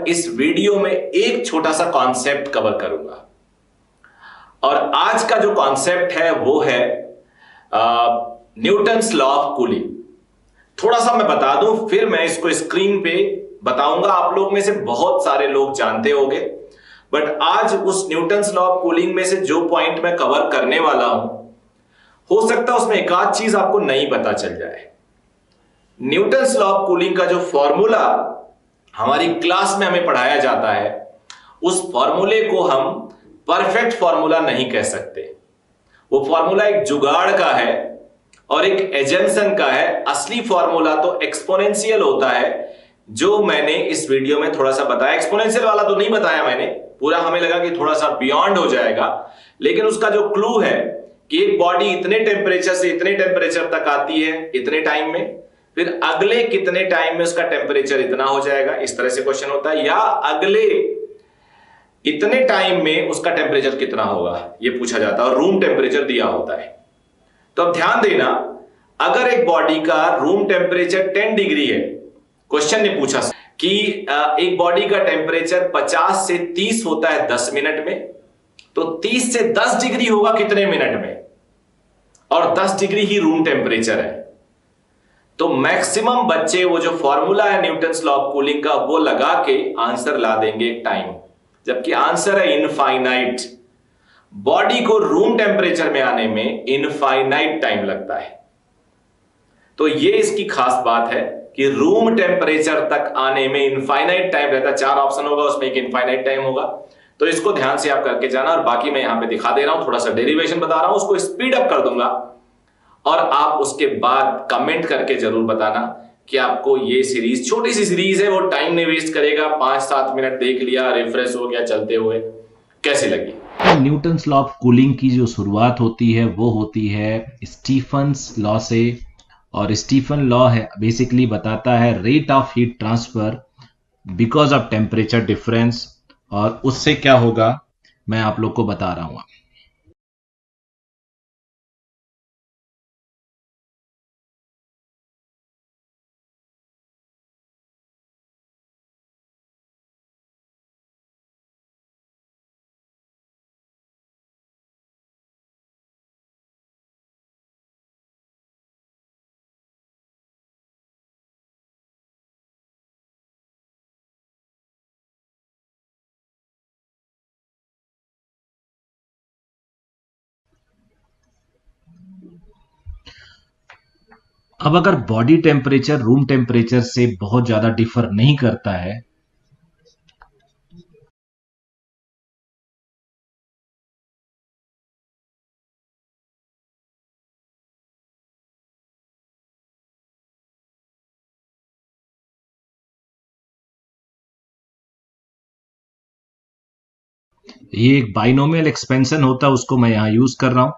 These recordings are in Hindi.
इस वीडियो में एक छोटा सा कॉन्सेप्ट कवर करूंगा। और आज का जो कॉन्सेप्ट है वो है न्यूटन्स लॉ ऑफ कूलिंग। थोड़ा सा मैं बता दूं, फिर मैं इसको स्क्रीन पे बताऊंगा। आप लोग में से बहुत सारे लोग जानते होंगे, बट आज उस न्यूटन्स लॉ ऑफ कूलिंग में से जो पॉइंट मैं कवर करने वाला हूं, हो सकता है उसमें एक आध चीज आपको नहीं पता चल जाए। न्यूटन्स लॉ ऑफ कूलिंग का जो फॉर्मूला हमारी क्लास में हमें पढ़ाया जाता है, उस फॉर्मूले को हम परफेक्ट फॉर्मूला नहीं कह सकते। वो फॉर्मूला एक जुगाड़ का है और एक एजम्पशन का है। असली फॉर्मूला तो एक्सपोनेंशियल होता है, जो मैंने इस वीडियो में थोड़ा सा बताया। एक्सपोनेंशियल वाला तो नहीं बताया मैंने पूरा, हमें लगा कि थोड़ा सा बियॉन्ड हो जाएगा, लेकिन उसका जो क्लू है कि एक बॉडी इतने टेम्परेचर से इतने टेम्परेचर तक आती है इतने टाइम में, फिर अगले कितने टाइम में उसका टेम्परेचर इतना हो जाएगा, इस तरह से क्वेश्चन होता है, या अगले इतने टाइम में उसका टेम्परेचर कितना होगा ये पूछा जाता है, और रूम टेम्परेचर दिया होता है। तो अब ध्यान देना, अगर एक बॉडी का रूम टेम्परेचर 10 डिग्री है, क्वेश्चन ने पूछा कि एक बॉडी का टेम्परेचर 50 से 30 होता है 10 मिनट में, तो 30 से 10 डिग्री होगा कितने मिनट में, और 10 डिग्री ही रूम टेम्परेचर है। तो मैक्सिमम बच्चे वो जो फॉर्मूला है न्यूटन्स लॉ ऑफ कूलिंग का, वो लगा के आंसर ला देंगे टाइम, जबकि आंसर है इनफाइनाइट। बॉडी को रूम टेम्परेचर में आने में इनफाइनाइट टाइम लगता है। तो ये इसकी खास बात है कि रूम टेम्परेचर तक आने में इनफाइनाइट टाइम रहता है। 4 ऑप्शन होगा, उसमें एक इनफाइनाइट टाइम होगा। तो इसको ध्यान से आप करके जाना, और बाकी मैं यहां पे दिखा दे रहा हूं, थोड़ा सा डेरिवेशन बता रहा हूं, उसको स्पीड अप कर दूंगा, और आप उसके बाद कमेंट करके जरूर बताना कि आपको ये सीरीज, छोटी सी सीरीज है, वो टाइम नहीं वेस्ट करेगा, 5-7 मिनट देख लिया, रिफ्रेश हो गया चलते हुए, कैसी लगी। न्यूटन्स लॉ ऑफ कूलिंग की जो शुरुआत होती है वो होती है स्टीफन्स लॉ से। और स्टीफन लॉ है बेसिकली बताता है rate of heat transfer because of temperature difference, और उससे क्या होगा मैं आप लोग को बता रहा हूं। अब अगर बॉडी टेम्परेचर रूम टेम्परेचर से बहुत ज्यादा डिफर नहीं करता है, ये एक बाइनोमियल एक्सपेंशन होता है, उसको मैं यहां यूज कर रहा हूं।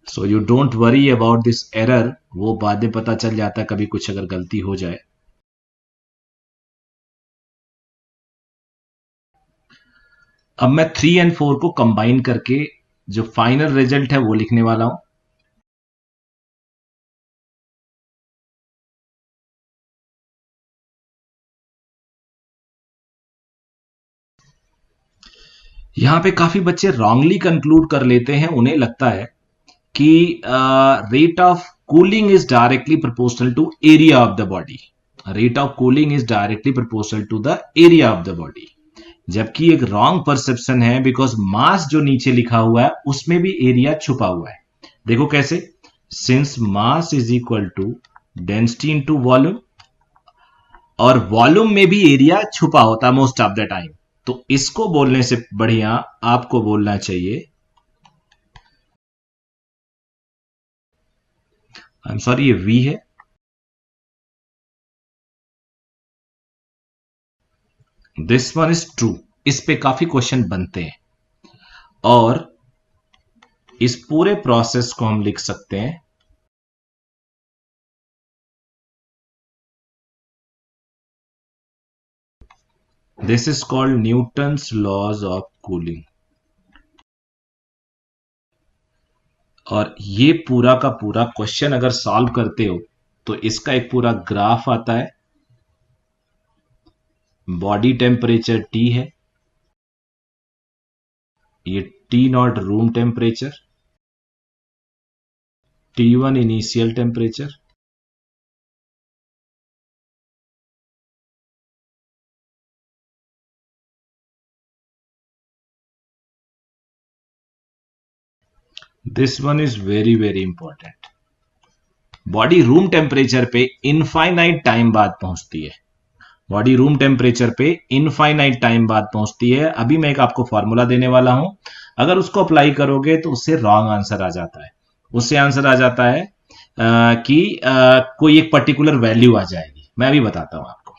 So you don't worry about this error, वो बाद में पता चल जाता है कभी कुछ अगर गलती हो जाए। अब मैं 3 एंड 4 को कंबाइन करके जो फाइनल रिजल्ट है वो लिखने वाला हूं। यहां पे काफी बच्चे रॉन्गली कंक्लूड कर लेते हैं, उन्हें लगता है कि rate of cooling is directly proportional to area of the body. Rate of cooling is directly proportional to the area of the body, जबकि एक रॉन्ग परसेप्शन है, बिकॉज मास जो नीचे लिखा हुआ है उसमें भी एरिया छुपा हुआ है। देखो कैसे, since mass is equal to density into volume, और वॉल्यूम में भी एरिया छुपा होता है मोस्ट ऑफ द टाइम। तो इसको बोलने से बढ़िया आपको बोलना चाहिए, आई एम सॉरी ये वी है, दिस वन इज ट्रू। इस पे काफी क्वेश्चन बनते हैं, और इस पूरे प्रोसेस को हम लिख सकते हैं this is called Newton's laws of cooling. और ये पूरा का पूरा क्वेश्चन अगर सॉल्व करते हो तो इसका एक पूरा ग्राफ आता है। बॉडी टेम्परेचर T है, ये T0 room temperature, T1 initial temperature, this one is very very important. Body room temperature पे इनफाइनाइट टाइम बाद पहुंचती है। बॉडी रूम टेम्परेचर पे इनफाइनाइट टाइम बाद पहुंचती है। अभी मैं एक आपको फॉर्मूला देने वाला हूं, अगर उसको अप्लाई करोगे तो उससे रॉन्ग आंसर आ जाता है। उससे आंसर आ जाता है कि कोई एक पर्टिकुलर वैल्यू आ जाएगी। मैं अभी बताता हूं आपको।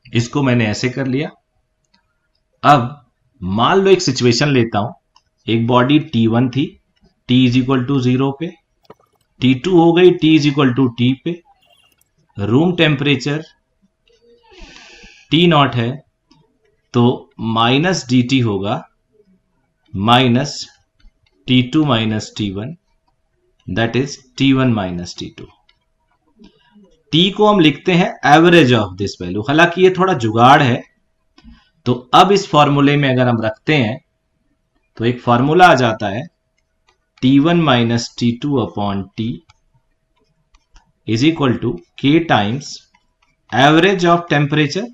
इसको मैंने ऐसे कर लिया। अब मान लो एक सिचुएशन लेता हूं, एक बॉडी T1 थी, T इज इक्वल टू 0 पे, T2 हो गई T is equal to T पे, रूम टेम्परेचर T0 है, तो माइनस dt होगा minus T2 minus T1, that is T1 minus T2। T को हम लिखते हैं एवरेज ऑफ दिस वैल्यू। हालांकि ये थोड़ा जुगाड़ है, तो अब इस फॉर्मूले में अगर हम रखते हैं तो एक फॉर्मूला आ जाता है T1 minus T2 upon T is equal to K times average of temperature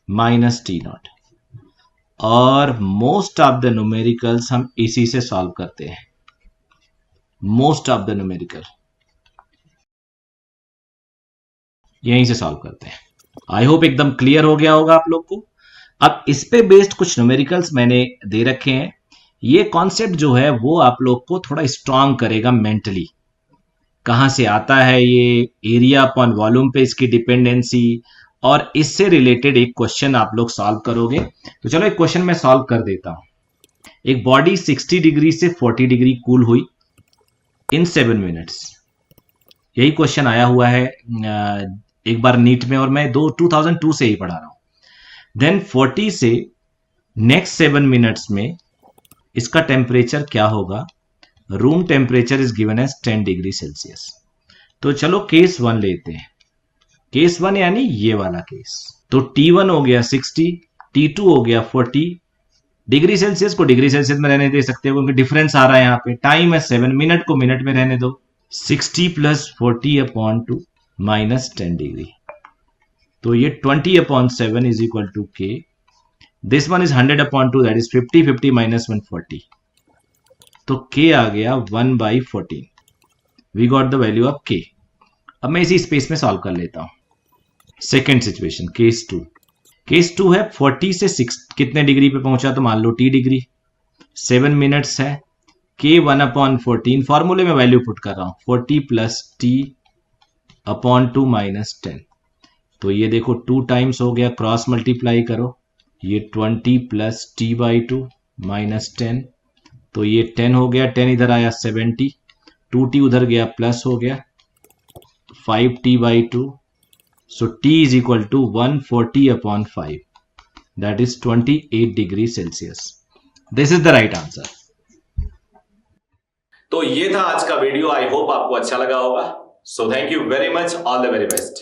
minus T0। और मोस्ट ऑफ द न्यूमेरिकल्स हम इसी से सॉल्व करते हैं। मोस्ट ऑफ द न्यूमेरिकल यहीं से सॉल्व करते हैं। आई होप एकदम क्लियर हो गया होगा आप लोग को। अब इस पे बेस्ड कुछ न्यूमेरिकल्स मैंने दे रखे हैं। ये कॉन्सेप्ट जो है वो आप लोग को थोड़ा स्ट्रांग करेगा मेंटली। कहां से आता है ये, एरिया अपॉन वॉल्यूम पे इसकी डिपेंडेंसी, और इससे रिलेटेड एक क्वेश्चन आप लोग सॉल्व करोगे। तो चलो एक क्वेश्चन मैं सॉल्व कर देता हूं। एक बॉडी 60 डिग्री से 40 डिग्री कूल हुई इन 7 मिनट्स। यही क्वेश्चन आया हुआ है एक बार नीट में, और मैं 2002 से ही पढ़ा रहा हूं। देन 40 से नेक्स्ट 7 मिनट्स में इसका टेम्परेचर क्या होगा। Room temperature is given as 10 degree Celsius. तो चलो केस 1 लेते हैं। केस 1 यानी ये वाला केस। तो T1 हो गया 60, T2 हो गया 40 डिग्री सेल्सियस। को डिग्री सेल्सियस में रहने दे सकते हो क्योंकि डिफरेंस आ रहा है। यहाँ पे टाइम है 7 मिनट, को मिनट में रहने दो। 60 प्लस 40 अपॉन 2 माइनस 10 डिग्री, तो ये 20 upon 7 is equal to K। This one is 100 upon 2, that is 50, 50 minus 1 40, तो K आ गया 1/14। We got the value of K। अब मैं इसी स्पेस में सॉल्व कर लेता हूं। Second situation, case 2। केस 2 है 40 से 6 कितने डिग्री पे पहुंचा, तो मान लो T डिग्री। 7 मिनट्स है, K 1/14, फॉर्मूले में वैल्यू पुट कर रहा हूं, 40 प्लस T अपॉन 2 माइनस 10। तो ये देखो 2 टाइम्स हो गया, क्रॉस मल्टीप्लाई करो, ये 20 प्लस T/2 माइनस 10, तो ये 10 हो गया, 10 इधर आया 70, 2T उधर गया प्लस हो गया 5T/2, so T is equal to 140 upon 5, that is 28 degree Celsius. This is the right answer. तो ये था आज का वीडियो। आई होप आपको अच्छा लगा होगा। So thank you very much, all the very best.